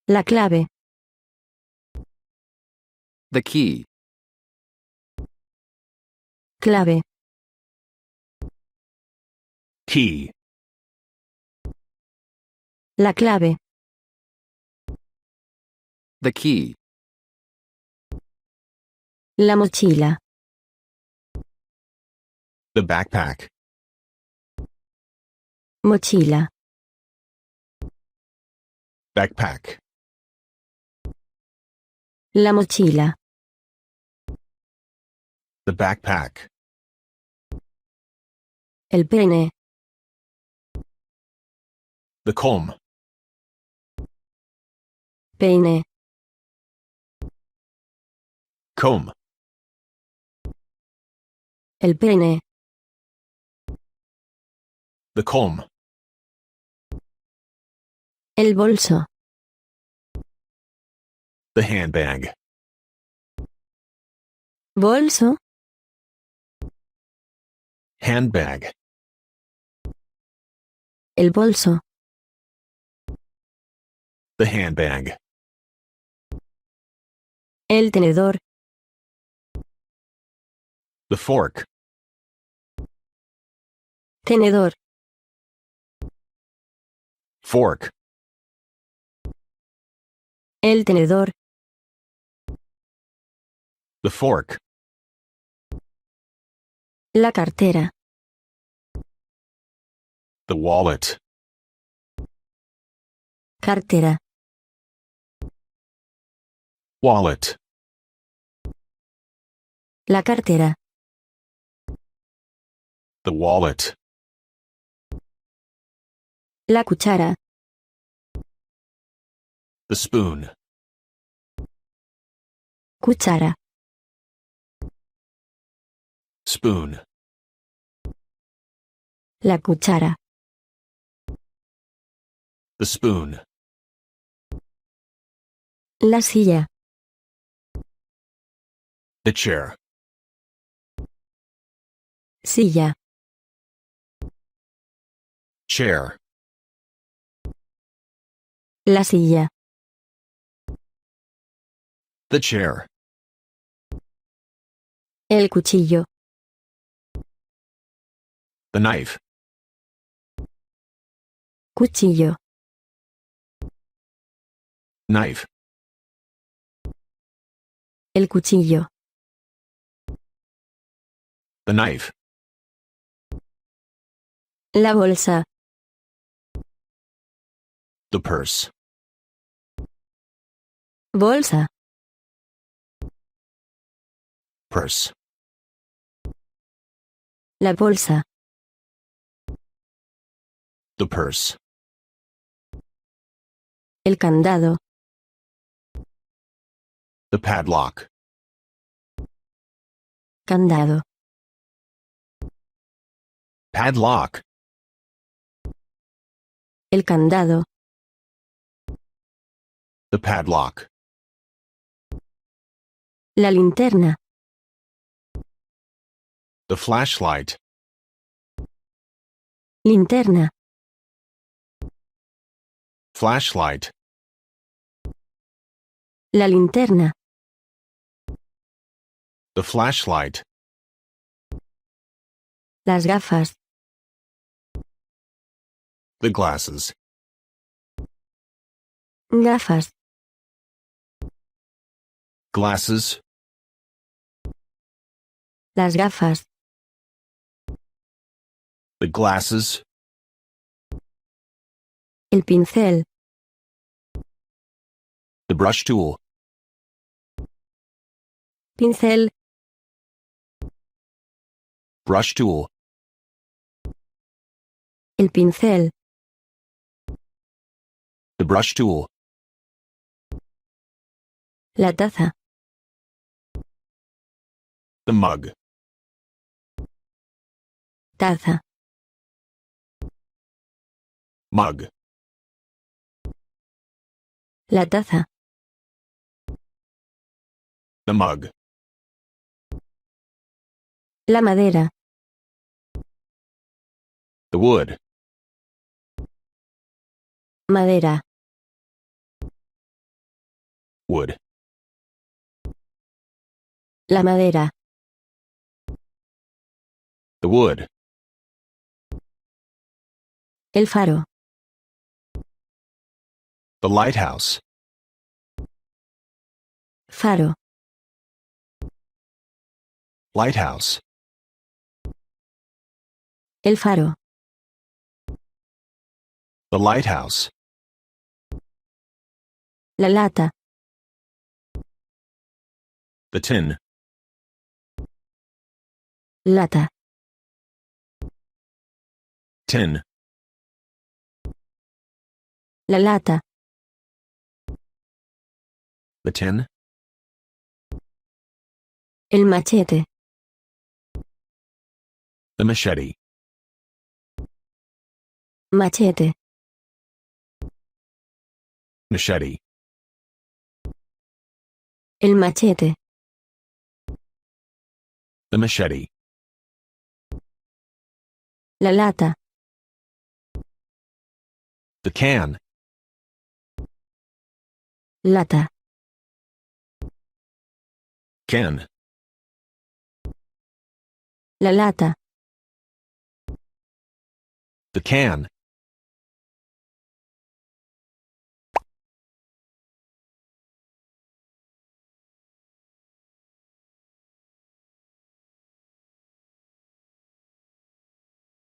La clave. The key. Clave. Key. La clave. The key. La mochila. The backpack. Mochila. Backpack. La mochila. The backpack. El pene. The comb. Peine. Comb. El pene. The comb. El bolso. The handbag. Bolso. Handbag. El bolso. The handbag. El tenedor. The fork. Tenedor. Fork. El tenedor. The fork. La cartera. The wallet. Cartera. Wallet. La cartera. The wallet. La cuchara. The spoon. Cuchara. Spoon. La cuchara. The spoon. La silla. The chair. Silla. Chair. La silla. The chair. El cuchillo. The knife. Cuchillo. Knife. El cuchillo. The knife. La bolsa. The purse. Bolsa. Purse. La bolsa. The purse. El candado. The padlock. Candado. Padlock. El candado. The padlock. La linterna. The flashlight. Linterna. Flashlight. La linterna. The flashlight. Las gafas. The glasses. Gafas. Glasses. Las gafas. The glasses. El pincel. The brush tool. Pincel. Brush tool. El pincel. The brush tool. La taza. The mug. Taza. Mug. La taza. The mug. La madera. The wood. Madera. Wood. La madera. The wood. El faro. The lighthouse. Faro. Lighthouse. El faro. The lighthouse. La lata. The tin. Lata. Tin. La lata. The tin. El machete. The machete. Machete. Machete. El machete. The machete. La lata. The can. Lata. Can. La lata. The can.